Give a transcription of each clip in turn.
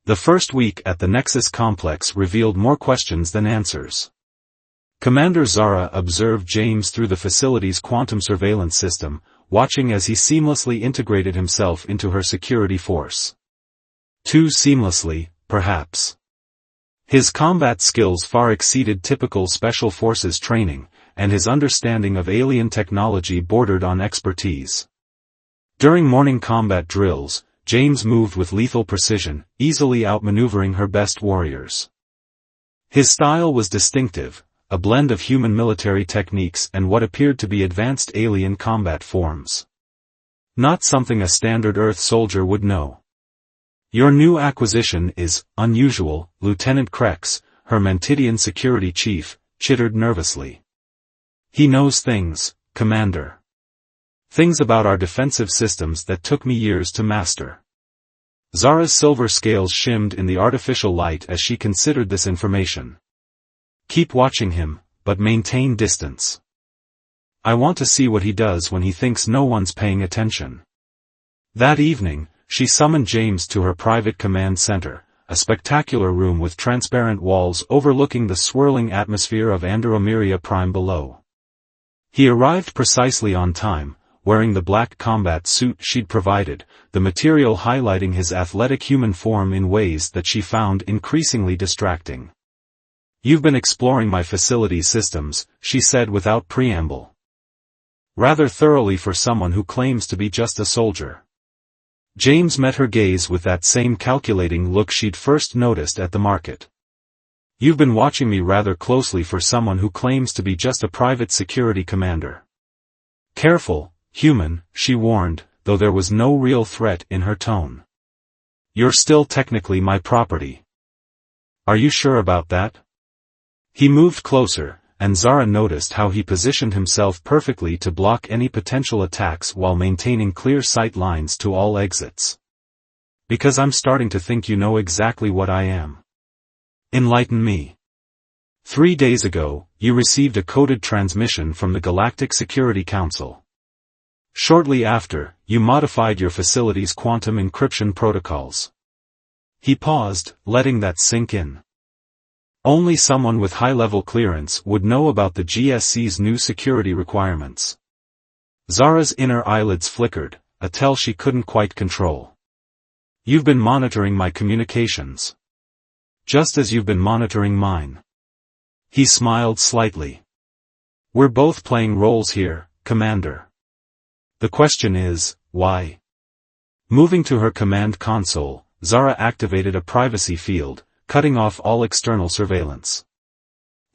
The first week at the Nexus complex revealed more questions than answers. Commander Zara observed James through the facility's quantum surveillance system, watching as he seamlessly integrated himself into her security force. Too seamlessly, perhaps. His combat skills far exceeded typical Special Forces training, and his understanding of alien technology bordered on expertise. During morning combat drills, James moved with lethal precision, easily outmaneuvering her best warriors. His style was distinctive, a blend of human military techniques and what appeared to be advanced alien combat forms. Not something a standard Earth soldier would know. "Your new acquisition is unusual," Lieutenant Krex, her Mantidian security chief, chittered nervously. "He knows things, Commander. Things about our defensive systems that took me years to master." Zara's silver scales shimmed in the artificial light as she considered this information. "Keep watching him, but maintain distance. I want to see what he does when he thinks no one's paying attention." That evening, she summoned James to her private command center, a spectacular room with transparent walls overlooking the swirling atmosphere of Andromeria Prime below. He arrived precisely on time, wearing the black combat suit she'd provided, the material highlighting his athletic human form in ways that she found increasingly distracting. "You've been exploring my facility systems," she said without preamble. "Rather thoroughly for someone who claims to be just a soldier." James met her gaze with that same calculating look she'd first noticed at the market. "You've been watching me rather closely for someone who claims to be just a private security commander." "Careful, human," she warned, though there was no real threat in her tone. "You're still technically my property." "Are you sure about that?" He moved closer, and Zara noticed how he positioned himself perfectly to block any potential attacks while maintaining clear sight lines to all exits. "Because I'm starting to think you know exactly what I am." "Enlighten me." 3 days ago, you received a coded transmission from the Galactic Security Council. Shortly after, you modified your facility's quantum encryption protocols. He paused, letting that sink in. Only someone with high-level clearance would know about the GSC's new security requirements. Zara's inner eyelids flickered, a tell she couldn't quite control. "You've been monitoring my communications. Just as you've been monitoring mine." He smiled slightly. "We're both playing roles here, Commander. The question is, why?" Moving to her command console, Zara activated a privacy field, cutting off all external surveillance.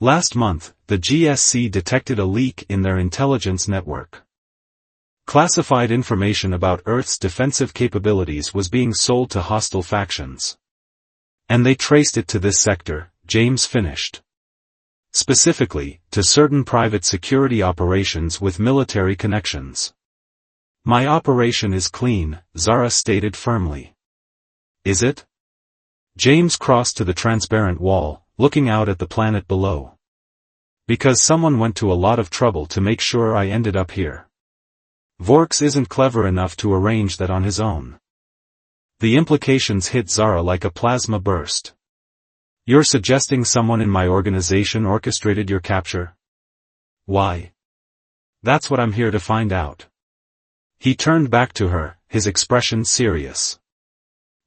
Last month, the GSC detected a leak in their intelligence network. Classified information about Earth's defensive capabilities was being sold to hostile factions. And they traced it to this sector, James finished. Specifically, to certain private security operations with military connections. "My operation is clean," Zara stated firmly. "Is it?" James crossed to the transparent wall, looking out at the planet below. "Because someone went to a lot of trouble to make sure I ended up here. Vork's isn't clever enough to arrange that on his own." The implications hit Zara like a plasma burst. "You're suggesting someone in my organization orchestrated your capture?" "Why?" "That's what I'm here to find out." He turned back to her, his expression serious.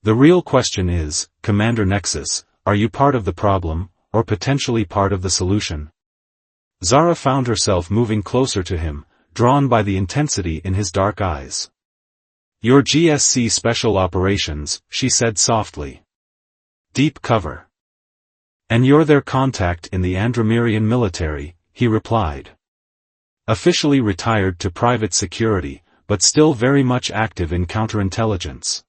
"The real question is, Commander Nexus, are you part of the problem, or potentially part of the solution?" Zara found herself moving closer to him, drawn by the intensity in his dark eyes. "Your GSC Special Operations," she said softly. "Deep cover." "And you're their contact in the Andromerian military," he replied. "Officially retired to private security, but still very much active in counterintelligence."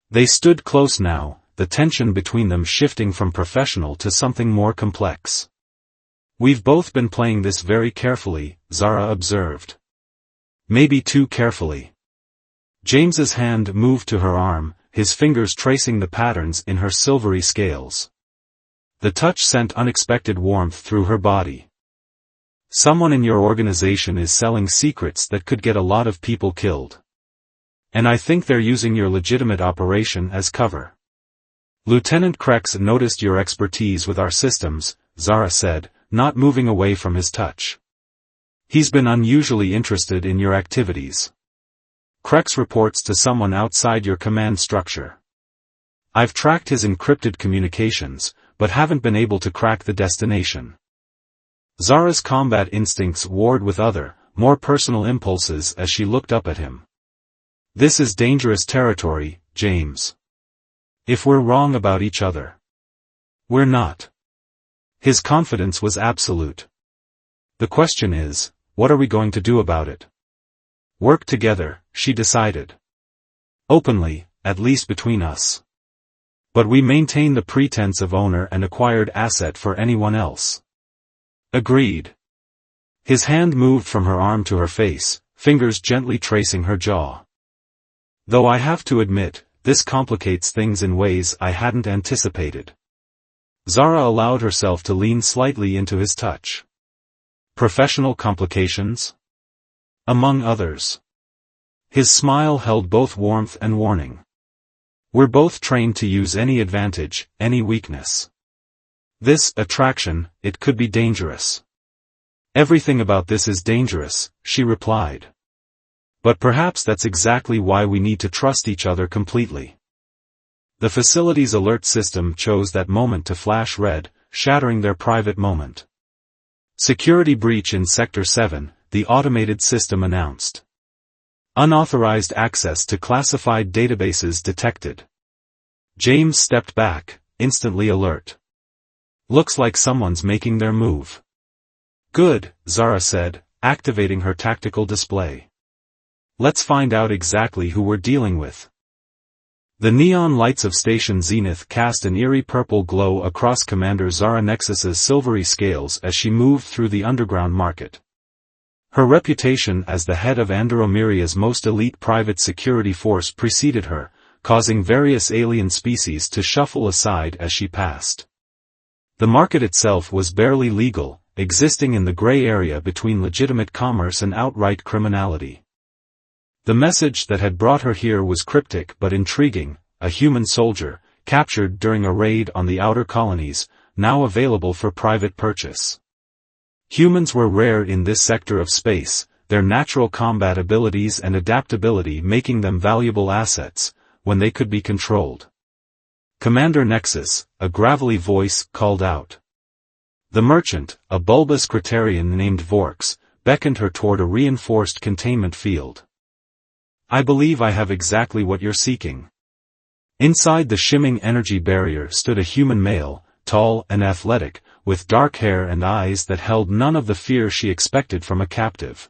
They stood close now, the tension between them shifting from professional to something more complex. "We've both been playing this very carefully," Zara observed. "Maybe too carefully." James's hand moved to her arm, his fingers tracing the patterns in her silvery scales. The touch sent unexpected warmth through her body. "Someone in your organization is selling secrets that could get a lot of people killed. And I think they're using your legitimate operation as cover." Lieutenant Krex noticed your expertise with our systems, Zara said, not moving away from his touch. He's been unusually interested in your activities. Krex reports to someone outside your command structure. I've tracked his encrypted communications, but haven't been able to crack the destination. Zara's combat instincts warred with other, more personal impulses as she looked up at him. This is dangerous territory, James. If we're wrong about each other. We're not. His confidence was absolute. The question is, what are we going to do about it? Work together, she decided. Openly, at least between us. But we maintain the pretense of owner and acquired asset for anyone else. Agreed. His hand moved from her arm to her face, fingers gently tracing her jaw. Though I have to admit, this complicates things in ways I hadn't anticipated. Zara allowed herself to lean slightly into his touch. Professional complications? Among others. His smile held both warmth and warning. We're both trained to use any advantage, any weakness. This attraction, it could be dangerous. Everything about this is dangerous, she replied. But perhaps that's exactly why we need to trust each other completely. The facility's alert system chose that moment to flash red, shattering their private moment. Security breach in Sector 7, the automated system announced. Unauthorized access to classified databases detected. James stepped back, instantly alert. Looks like someone's making their move. Good, Zara said, activating her tactical display. Let's find out exactly who we're dealing with. The neon lights of Station Zenith cast an eerie purple glow across Commander Zara Nexus's silvery scales as she moved through the underground market. Her reputation as the head of Andromiria's most elite private security force preceded her, causing various alien species to shuffle aside as she passed. The market itself was barely legal, existing in the gray area between legitimate commerce and outright criminality. The message that had brought her here was cryptic but intriguing: a human soldier, captured during a raid on the outer colonies, now available for private purchase. Humans were rare in this sector of space, their natural combat abilities and adaptability making them valuable assets, when they could be controlled. Commander Nexus, a gravelly voice, called out. The merchant, a bulbous Criterion named Vorx, beckoned her toward a reinforced containment field. I believe I have exactly what you're seeking. Inside the shimming energy barrier stood a human male, tall and athletic, with dark hair and eyes that held none of the fear she expected from a captive.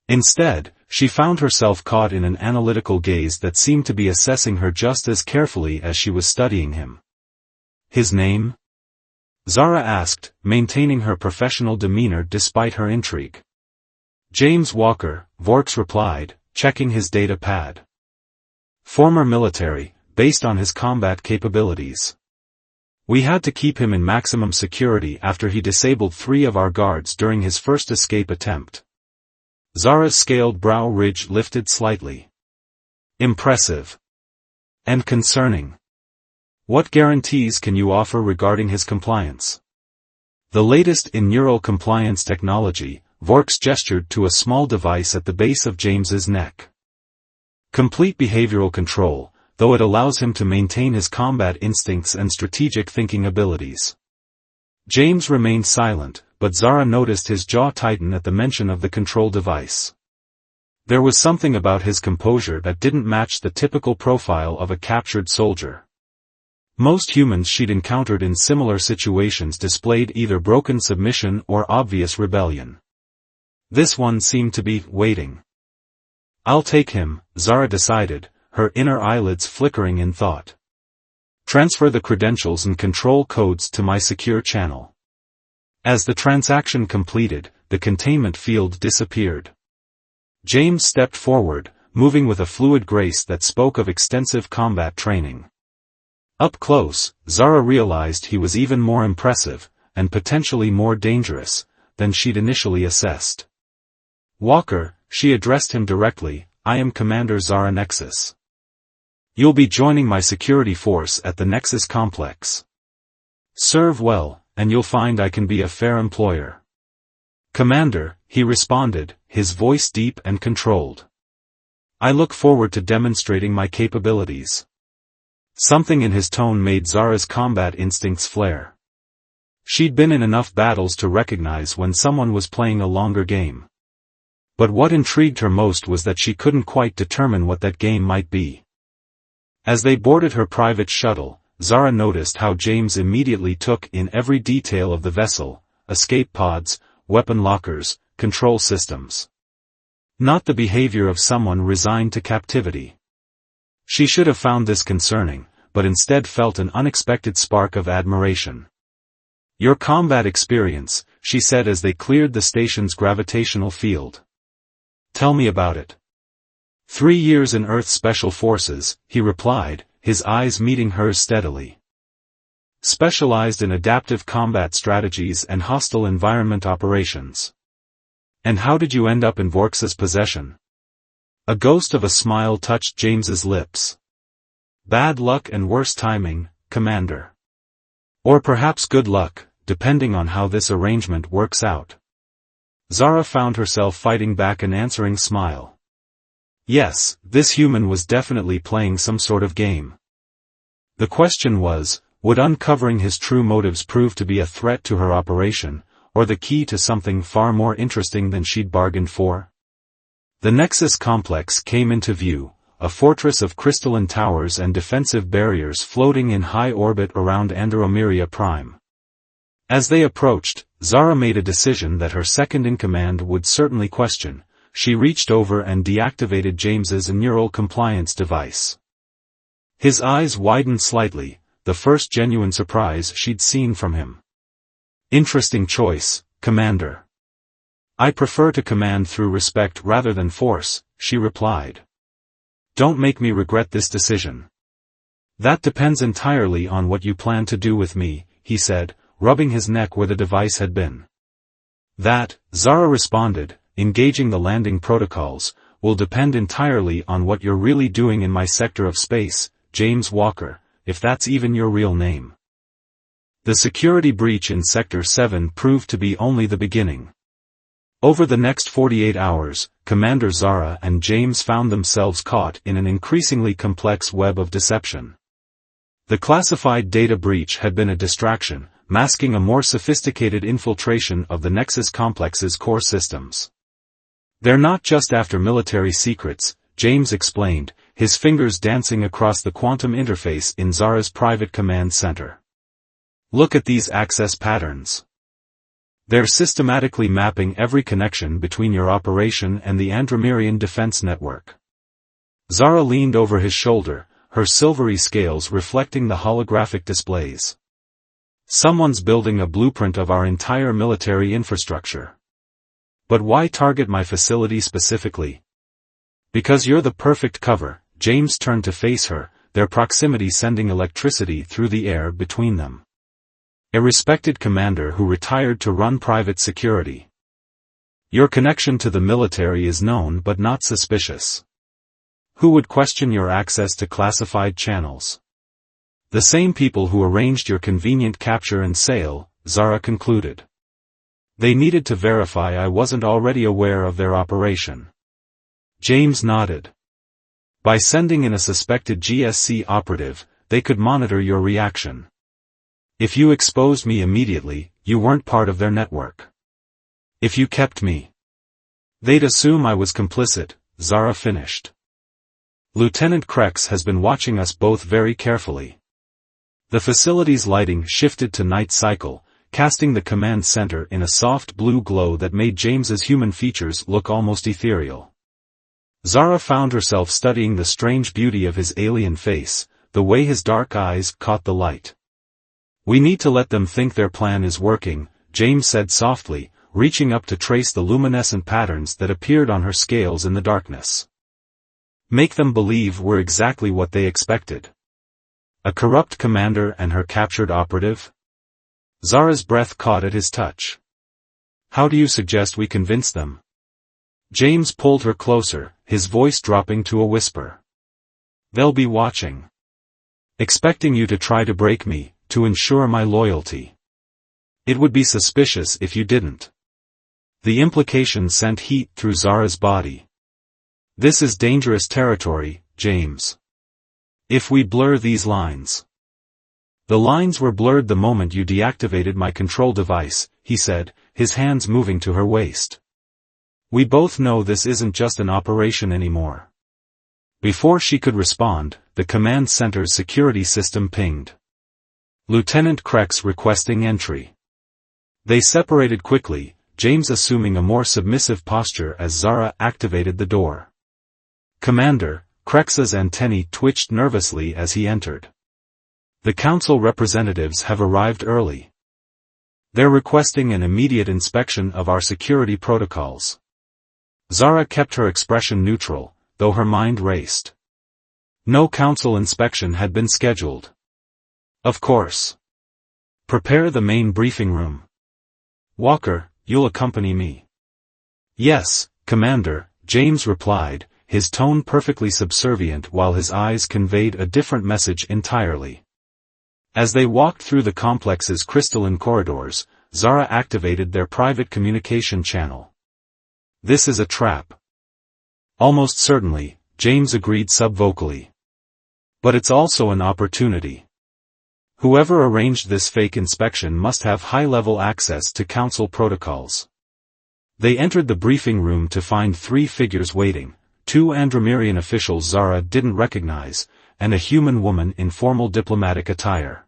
Instead, she found herself caught in an analytical gaze that seemed to be assessing her just as carefully as she was studying him. His name? Zara asked, maintaining her professional demeanor despite her intrigue. James Walker, Vorx replied, checking his data pad. Former military, based on his combat capabilities. We had to keep him in maximum security after he disabled 3 of our guards during his first escape attempt. Zara's scaled brow ridge lifted slightly. Impressive. And concerning. What guarantees can you offer regarding his compliance? The latest in neural compliance technology, Vorx gestured to a small device at the base of James's neck. Complete behavioral control, though it allows him to maintain his combat instincts and strategic thinking abilities. James remained silent, but Zara noticed his jaw tighten at the mention of the control device. There was something about his composure that didn't match the typical profile of a captured soldier. Most humans she'd encountered in similar situations displayed either broken submission or obvious rebellion. This one seemed to be waiting. I'll take him, Zara decided, her inner eyelids flickering in thought. Transfer the credentials and control codes to my secure channel. As the transaction completed, the containment field disappeared. James stepped forward, moving with a fluid grace that spoke of extensive combat training. Up close, Zara realized he was even more impressive, and potentially more dangerous, than she'd initially assessed. Walker, she addressed him directly, I am Commander Zara Nexus. You'll be joining my security force at the Nexus complex. Serve well, and you'll find I can be a fair employer. Commander, he responded, his voice deep and controlled. I look forward to demonstrating my capabilities. Something in his tone made Zara's combat instincts flare. She'd been in enough battles to recognize when someone was playing a longer game. But what intrigued her most was that she couldn't quite determine what that game might be. As they boarded her private shuttle, Zara noticed how James immediately took in every detail of the vessel: escape pods, weapon lockers, control systems. Not the behavior of someone resigned to captivity. She should have found this concerning, but instead felt an unexpected spark of admiration. Your combat experience, she said as they cleared the station's gravitational field. Tell me about it. 3 years in Earth Special Forces, he replied, his eyes meeting hers steadily. Specialized in adaptive combat strategies and hostile environment operations. And how did you end up in Vorx's possession? A ghost of a smile touched James's lips. Bad luck and worse timing, Commander. Or perhaps good luck, depending on how this arrangement works out. Zara found herself fighting back an answering smile. Yes, this human was definitely playing some sort of game. The question was, would uncovering his true motives prove to be a threat to her operation, or the key to something far more interesting than she'd bargained for? The Nexus complex came into view, a fortress of crystalline towers and defensive barriers floating in high orbit around Andromeria Prime. As they approached, Zara made a decision that her second-in-command would certainly question. She reached over and deactivated James's neural compliance device. His eyes widened slightly, the first genuine surprise she'd seen from him. Interesting choice, Commander. I prefer to command through respect rather than force, she replied. Don't make me regret this decision. That depends entirely on what you plan to do with me, he said, rubbing his neck where the device had been. That, Zara responded, engaging the landing protocols, will depend entirely on what you're really doing in my sector of space, James Walker, if that's even your real name. The security breach in Sector 7 proved to be only the beginning. Over the next 48 hours, Commander Zara and James found themselves caught in an increasingly complex web of deception. The classified data breach had been a distraction, masking a more sophisticated infiltration of the Nexus complex's core systems. They're not just after military secrets, James explained, his fingers dancing across the quantum interface in Zara's private command center. Look at these access patterns. They're systematically mapping every connection between your operation and the Andromerian defense network. Zara leaned over his shoulder, her silvery scales reflecting the holographic displays. Someone's building a blueprint of our entire military infrastructure. But why target my facility specifically? Because you're the perfect cover, James turned to face her, their proximity sending electricity through the air between them. A respected commander who retired to run private security. Your connection to the military is known but not suspicious. Who would question your access to classified channels? The same people who arranged your convenient capture and sale, Zara concluded. They needed to verify I wasn't already aware of their operation. James nodded. By sending in a suspected GSC operative, they could monitor your reaction. If you exposed me immediately, you weren't part of their network. If you kept me, they'd assume I was complicit, Zara finished. Lieutenant Krex has been watching us both very carefully. The facility's lighting shifted to night cycle, casting the command center in a soft blue glow that made James's human features look almost ethereal. Zara found herself studying the strange beauty of his alien face, the way his dark eyes caught the light. We need to let them think their plan is working, James said softly, reaching up to trace the luminescent patterns that appeared on her scales in the darkness. Make them believe we're exactly what they expected. A corrupt commander and her captured operative? Zara's breath caught at his touch. How do you suggest we convince them? James pulled her closer, his voice dropping to a whisper. They'll be watching. Expecting you to try to break me, to ensure my loyalty. It would be suspicious if you didn't. The implication sent heat through Zara's body. This is dangerous territory, James. If we blur these lines. The lines were blurred the moment you deactivated my control device, he said, his hands moving to her waist. We both know this isn't just an operation anymore. Before she could respond, the command center's security system pinged. Lieutenant Krex requesting entry. They separated quickly, James assuming a more submissive posture as Zara activated the door. Commander, Krex's antennae twitched nervously as he entered. The council representatives have arrived early. They're requesting an immediate inspection of our security protocols. Zara kept her expression neutral, though her mind raced. No council inspection had been scheduled. Of course. Prepare the main briefing room. Walker, you'll accompany me. Yes, Commander, James replied, his tone perfectly subservient while his eyes conveyed a different message entirely. As they walked through the complex's crystalline corridors, Zara activated their private communication channel. This is a trap. Almost certainly, James agreed subvocally. But it's also an opportunity. Whoever arranged this fake inspection must have high-level access to council protocols. They entered the briefing room to find three figures waiting, two Andromirian officials Zara didn't recognize, and a human woman in formal diplomatic attire.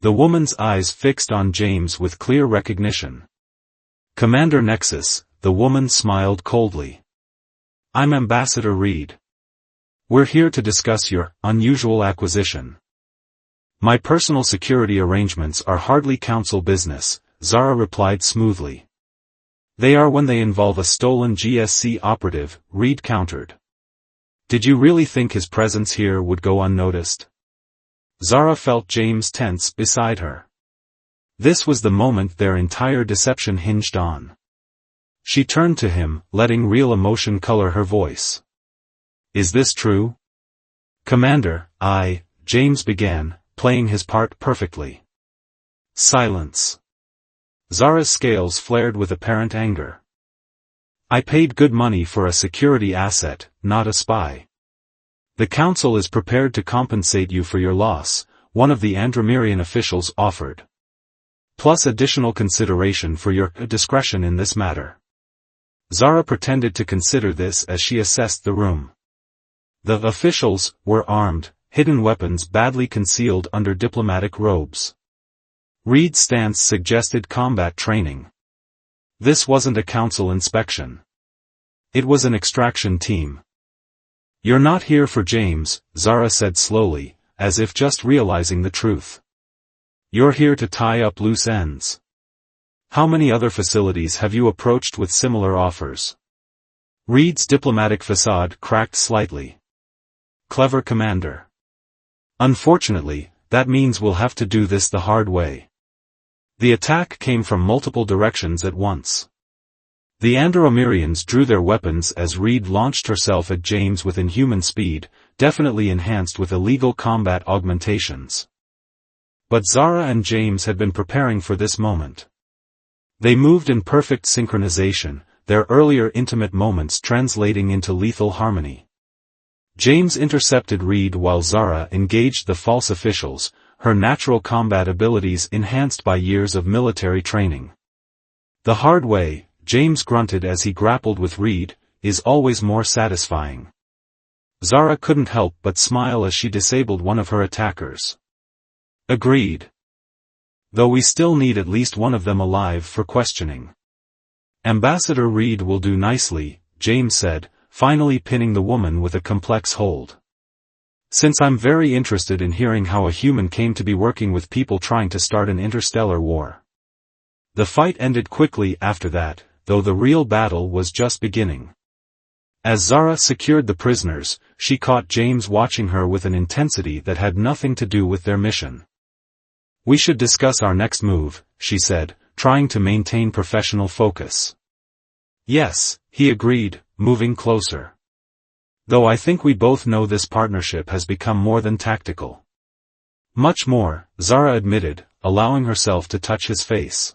The woman's eyes fixed on James with clear recognition. Commander Nexus, the woman smiled coldly. I'm Ambassador Reed. We're here to discuss your unusual acquisition. My personal security arrangements are hardly council business, Zara replied smoothly. They are when they involve a stolen GSC operative, Reed countered. Did you really think his presence here would go unnoticed? Zara felt James tense beside her. This was the moment their entire deception hinged on. She turned to him, letting real emotion color her voice. Is this true? Commander, James began, playing his part perfectly. Silence. Zara's scales flared with apparent anger. I paid good money for a security asset, not a spy. The council is prepared to compensate you for your loss, one of the Andromirian officials offered. Plus additional consideration for your discretion in this matter. Zara pretended to consider this as she assessed the room. The officials were armed, hidden weapons badly concealed under diplomatic robes. Reed's stance suggested combat training. This wasn't a council inspection. It was an extraction team. You're not here for James, Zara said slowly, as if just realizing the truth. You're here to tie up loose ends. How many other facilities have you approached with similar offers? Reed's diplomatic facade cracked slightly. Clever commander. Unfortunately, that means we'll have to do this the hard way. The attack came from multiple directions at once. The Andromirians drew their weapons as Reed launched herself at James with inhuman speed, definitely enhanced with illegal combat augmentations. But Zara and James had been preparing for this moment. They moved in perfect synchronization, their earlier intimate moments translating into lethal harmony. James intercepted Reed while Zara engaged the false officials, her natural combat abilities enhanced by years of military training. The hard way, James grunted as he grappled with Reed, is always more satisfying. Zara couldn't help but smile as she disabled one of her attackers. Agreed. Though we still need at least one of them alive for questioning. Ambassador Reed will do nicely, James said, finally pinning the woman with a complex hold. Since I'm very interested in hearing how a human came to be working with people trying to start an interstellar war. The fight ended quickly after that, though the real battle was just beginning. As Zara secured the prisoners, she caught James watching her with an intensity that had nothing to do with their mission. We should discuss our next move, she said, trying to maintain professional focus. Yes, he agreed, moving closer. Though I think we both know this partnership has become more than tactical. Much more, Zara admitted, allowing herself to touch his face.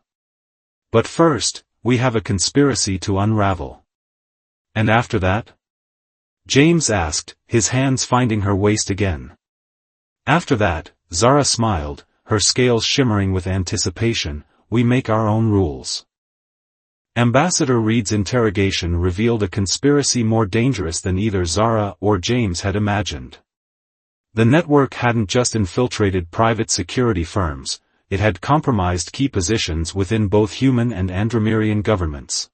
But first, we have a conspiracy to unravel. And after that? James asked, his hands finding her waist again. After that, Zara smiled, her scales shimmering with anticipation, we make our own rules. Ambassador Reed's interrogation revealed a conspiracy more dangerous than either Zara or James had imagined. The network hadn't just infiltrated private security firms, it had compromised key positions within both human and Andromirian governments.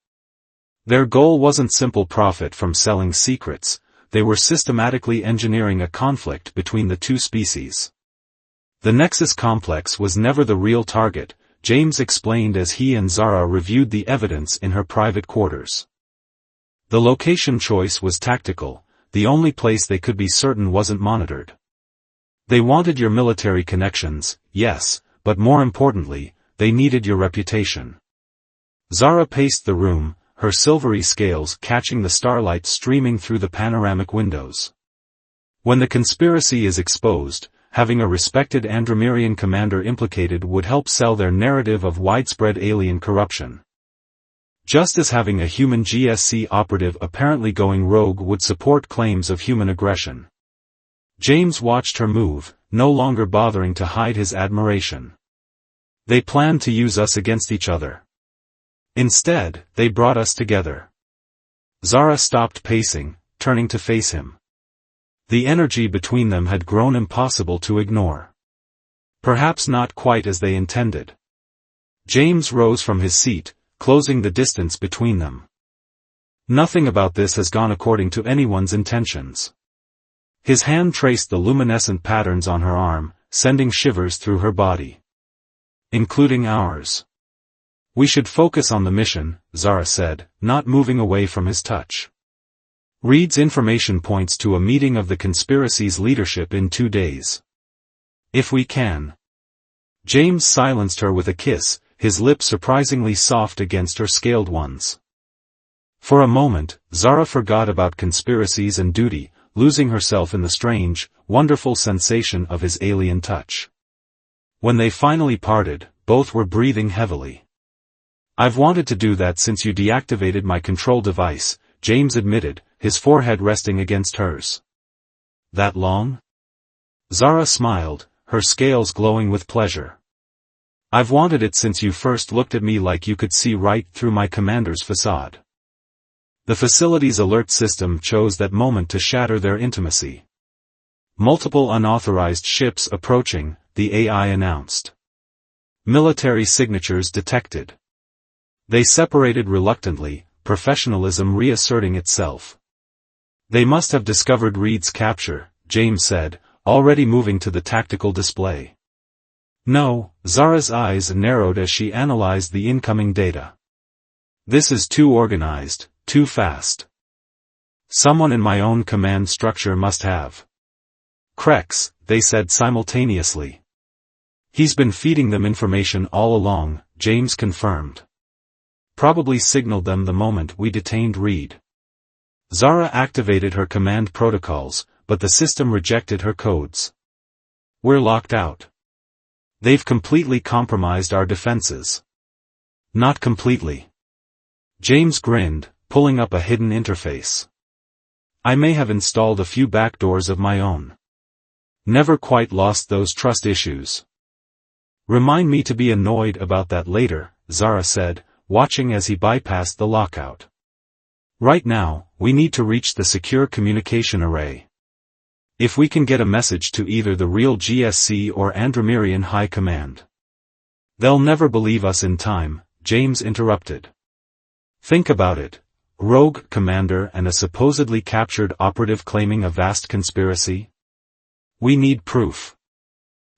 Their goal wasn't simple profit from selling secrets, they were systematically engineering a conflict between the two species. The Nexus complex was never the real target, James explained as he and Zara reviewed the evidence in her private quarters. The location choice was tactical, the only place they could be certain wasn't monitored. They wanted your military connections, yes, but more importantly, they needed your reputation. Zara paced the room, her silvery scales catching the starlight streaming through the panoramic windows. When the conspiracy is exposed, having a respected Andromirian commander implicated would help sell their narrative of widespread alien corruption. Just as having a human GSC operative apparently going rogue would support claims of human aggression. James watched her move, no longer bothering to hide his admiration. They planned to use us against each other. Instead, they brought us together. Zara stopped pacing, turning to face him. The energy between them had grown impossible to ignore. Perhaps not quite as they intended. James rose from his seat, closing the distance between them. Nothing about this has gone according to anyone's intentions. His hand traced the luminescent patterns on her arm, sending shivers through her body. Including ours. We should focus on the mission, Zara said, not moving away from his touch. Reed's information points to a meeting of the conspiracy's leadership in 2 days. If we can. James silenced her with a kiss, his lips surprisingly soft against her scaled ones. For a moment, Zara forgot about conspiracies and duty, losing herself in the strange, wonderful sensation of his alien touch. When they finally parted, both were breathing heavily. I've wanted to do that since you deactivated my control device, James admitted, his forehead resting against hers. That long? Zara smiled, her scales glowing with pleasure. I've wanted it since you first looked at me like you could see right through my commander's facade. The facility's alert system chose that moment to shatter their intimacy. Multiple unauthorized ships approaching, the AI announced. Military signatures detected. They separated reluctantly, professionalism reasserting itself. They must have discovered Reed's capture, James said, already moving to the tactical display. No, Zara's eyes narrowed as she analyzed the incoming data. This is too organized, too fast. Someone in my own command structure must have. Krex, they said simultaneously. He's been feeding them information all along, James confirmed. Probably signaled them the moment we detained Reed. Zara activated her command protocols, but the system rejected her codes. We're locked out. They've completely compromised our defenses. Not completely. James grinned, pulling up a hidden interface. I may have installed a few backdoors of my own. Never quite lost those trust issues. Remind me to be annoyed about that later, Zara said, watching as he bypassed the lockout. Right now, we need to reach the secure communication array. If we can get a message to either the real GSC or Andromirian High Command. They'll never believe us in time, James interrupted. Think about it. Rogue commander and a supposedly captured operative claiming a vast conspiracy? We need proof.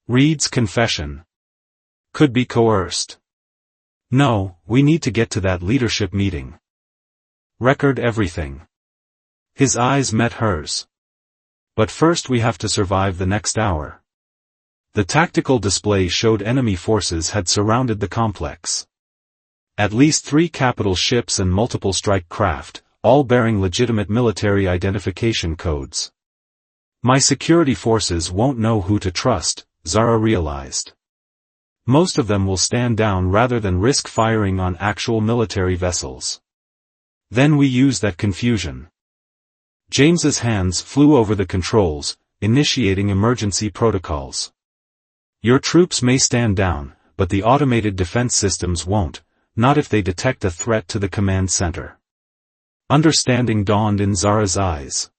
Reed's confession. Could be coerced. No, we need to get to that leadership meeting. Record everything. His eyes met hers. But first we have to survive the next hour. The tactical display showed enemy forces had surrounded the complex. At least 3 capital ships and multiple strike craft, all bearing legitimate military identification codes. My security forces won't know who to trust, Zara realized. Most of them will stand down rather than risk firing on actual military vessels. Then we use that confusion. James's hands flew over the controls, initiating emergency protocols. Your troops may stand down, but the automated defense systems won't, not if they detect a threat to the command center. Understanding dawned in Zara's eyes.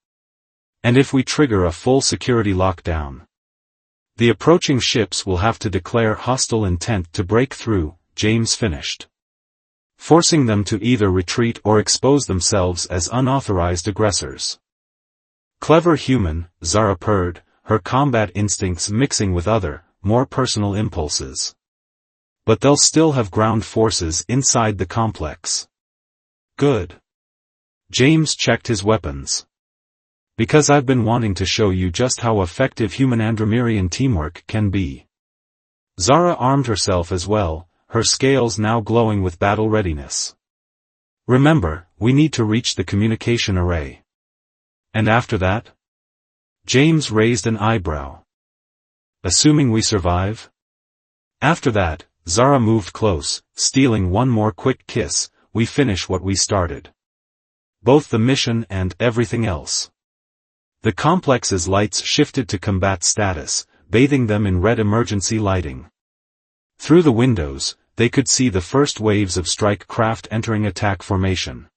And if we trigger a full security lockdown? The approaching ships will have to declare hostile intent to break through, James finished. Forcing them to either retreat or expose themselves as unauthorized aggressors. Clever human, Zara purred, her combat instincts mixing with other, more personal impulses. But they'll still have ground forces inside the complex. Good. James checked his weapons. Because I've been wanting to show you just how effective human-Andromirian teamwork can be. Zara armed herself as well, her scales now glowing with battle readiness. Remember, we need to reach the communication array. And after that? James raised an eyebrow. Assuming we survive? After that, Zara moved close, stealing one more quick kiss, we finish what we started. Both the mission and everything else. The complex's lights shifted to combat status, bathing them in red emergency lighting. Through the windows, they could see the first waves of strike craft entering attack formation.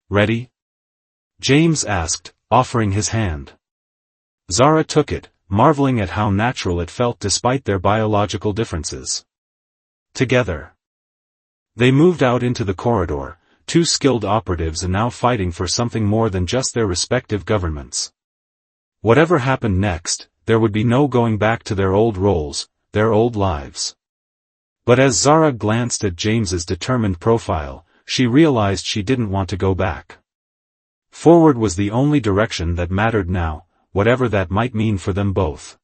Ready? James asked, offering his hand. Zara took it, marveling at how natural it felt despite their biological differences. Together. They moved out into the corridor, two skilled operatives and now fighting for something more than just their respective governments. Whatever happened next, there would be no going back to their old roles, their old lives. But as Zara glanced at James's determined profile, she realized she didn't want to go back. Forward was the only direction that mattered now, whatever that might mean for them both.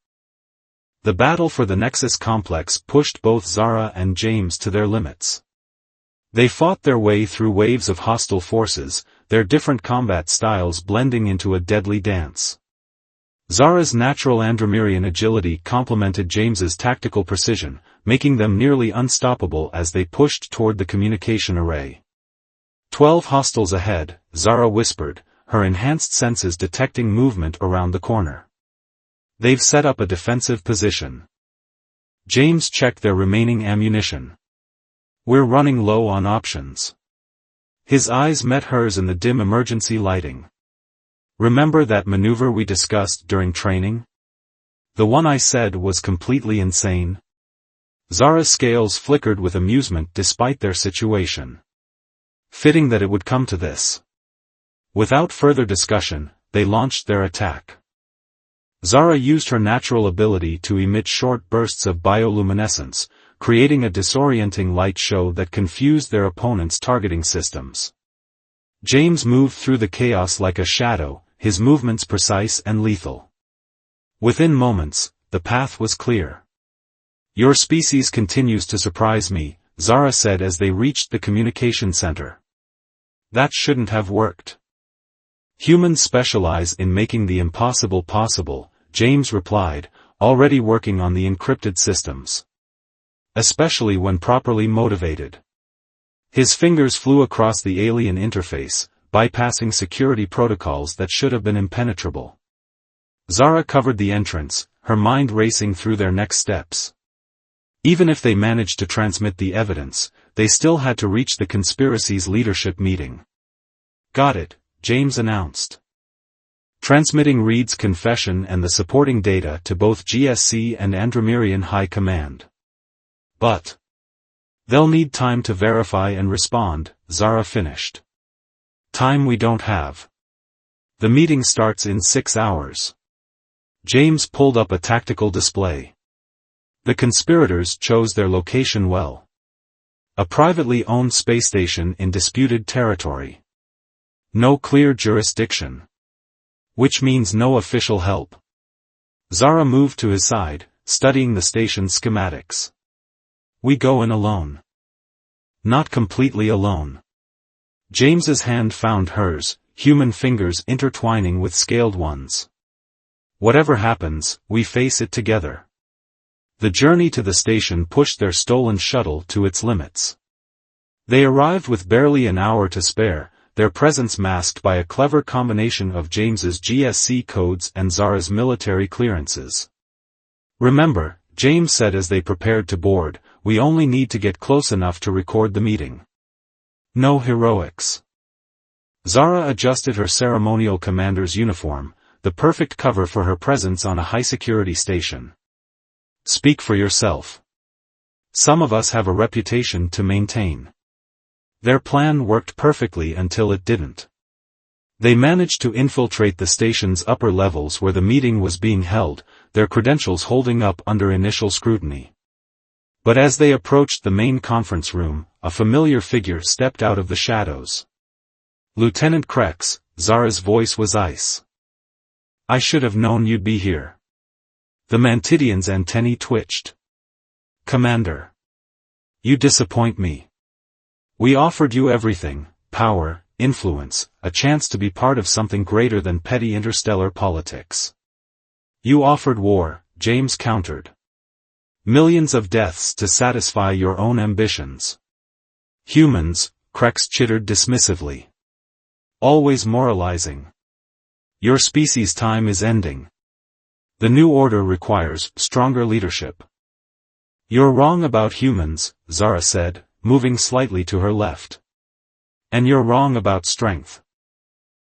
The battle for the Nexus complex pushed both Zara and James to their limits. They fought their way through waves of hostile forces, their different combat styles blending into a deadly dance. Zara's natural Andromirian agility complemented James's tactical precision, making them nearly unstoppable as they pushed toward the communication array. 12 hostiles ahead, Zara whispered, her enhanced senses detecting movement around the corner. They've set up a defensive position. James checked their remaining ammunition. We're running low on options. His eyes met hers in the dim emergency lighting. Remember that maneuver we discussed during training? The one I said was completely insane? Zara's scales flickered with amusement despite their situation. Fitting that it would come to this. Without further discussion, they launched their attack. Zara used her natural ability to emit short bursts of bioluminescence, creating a disorienting light show that confused their opponents' targeting systems. James moved through the chaos like a shadow, his movements precise and lethal. Within moments, the path was clear. Your species continues to surprise me, Zara said as they reached the communication center. That shouldn't have worked. Humans specialize in making the impossible possible, James replied, already working on the encrypted systems. Especially when properly motivated. His fingers flew across the alien interface, bypassing security protocols that should have been impenetrable. Zara covered the entrance, her mind racing through their next steps. Even if they managed to transmit the evidence, they still had to reach the conspiracy's leadership meeting. Got it, James announced. Transmitting Reed's confession and the supporting data to both GSC and Andromirian High Command. But they'll need time to verify and respond, Zara finished. Time we don't have. The meeting starts in 6 hours. James pulled up a tactical display. The conspirators chose their location well. A privately owned space station in disputed territory. No clear jurisdiction. Which means no official help. Zara moved to his side, studying the station's schematics. We go in alone. Not completely alone. James's hand found hers, human fingers intertwining with scaled ones. Whatever happens, we face it together. The journey to the station pushed their stolen shuttle to its limits. They arrived with barely an hour to spare, their presence masked by a clever combination of James's GSC codes and Zara's military clearances. "Remember," James said as they prepared to board, "we only need to get close enough to record the meeting. No heroics." Zara adjusted her ceremonial commander's uniform, the perfect cover for her presence on a high-security station. "Speak for yourself. Some of us have a reputation to maintain." Their plan worked perfectly until it didn't. They managed to infiltrate the station's upper levels where the meeting was being held, their credentials holding up under initial scrutiny. But as they approached the main conference room, a familiar figure stepped out of the shadows. "Lieutenant Krex," Zara's voice was ice. "I should have known you'd be here." The Mantidian's antennae twitched. "Commander. You disappoint me. We offered you everything, power, influence, a chance to be part of something greater than petty interstellar politics. You offered war," James countered. "Millions of deaths to satisfy your own ambitions." "Humans," Krex chittered dismissively. "Always moralizing. Your species' time is ending. The new order requires stronger leadership." "You're wrong about humans," Zara said, moving slightly to her left. "And you're wrong about strength."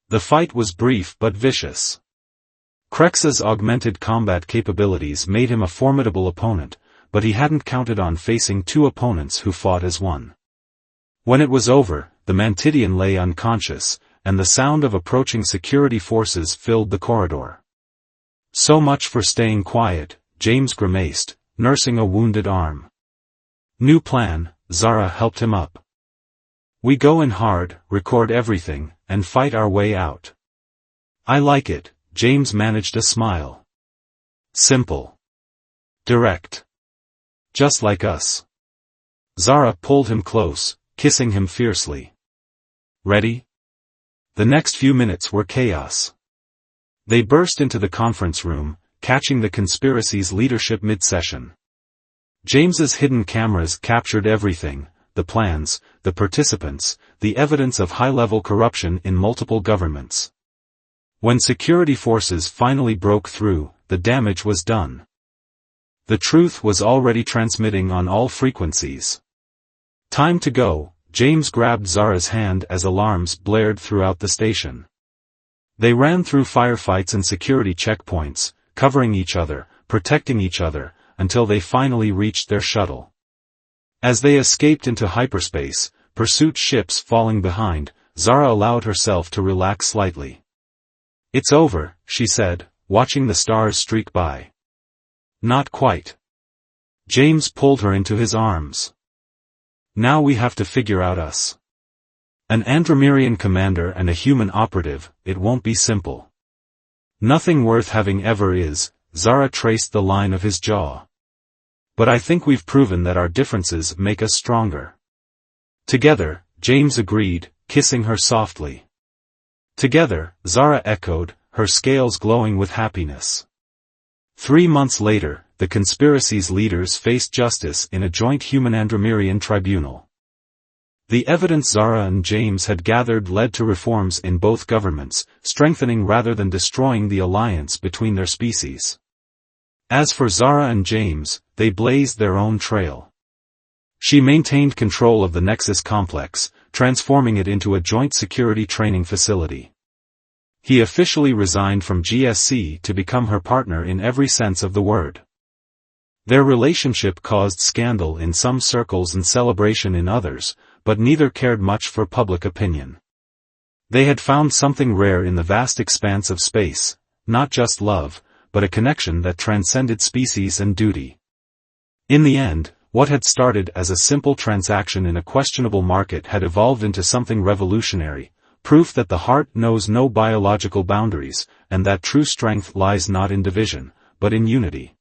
The fight was brief but vicious. Krex's augmented combat capabilities made him a formidable opponent, but he hadn't counted on facing two opponents who fought as one. When it was over, the Mantidian lay unconscious, and the sound of approaching security forces filled the corridor. "So much for staying quiet," James grimaced, nursing a wounded arm. "New plan," Zara helped him up. "We go in hard, record everything, and fight our way out." "I like it," James managed a smile. "Simple. Direct. Just like us." Zara pulled him close, kissing him fiercely. "Ready?" The next few minutes were chaos. They burst into the conference room, catching the conspiracy's leadership mid-session. James's hidden cameras captured everything: the plans, the participants, the evidence of high-level corruption in multiple governments. When security forces finally broke through, the damage was done. The truth was already transmitting on all frequencies. "Time to go," James grabbed Zara's hand as alarms blared throughout the station. They ran through firefights and security checkpoints, covering each other, protecting each other, until they finally reached their shuttle. As they escaped into hyperspace, pursuit ships falling behind, Zara allowed herself to relax slightly. "It's over," she said, watching the stars streak by. "Not quite." James pulled her into his arms. "Now we have to figure out us. An Andromirian commander and a human operative, it won't be simple." "Nothing worth having ever is," Zara traced the line of his jaw. "But I think we've proven that our differences make us stronger." "Together," James agreed, kissing her softly. "Together," Zara echoed, her scales glowing with happiness. 3 months later, the conspiracy's leaders faced justice in a joint human-Andromirian tribunal. The evidence Zara and James had gathered led to reforms in both governments, strengthening rather than destroying the alliance between their species. As for Zara and James, they blazed their own trail. She maintained control of the Nexus complex, transforming it into a joint security training facility. He officially resigned from GSC to become her partner in every sense of the word. Their relationship caused scandal in some circles and celebration in others, but neither cared much for public opinion. They had found something rare in the vast expanse of space, not just love, but a connection that transcended species and duty. In the end, what had started as a simple transaction in a questionable market had evolved into something revolutionary, proof that the heart knows no biological boundaries, and that true strength lies not in division, but in unity.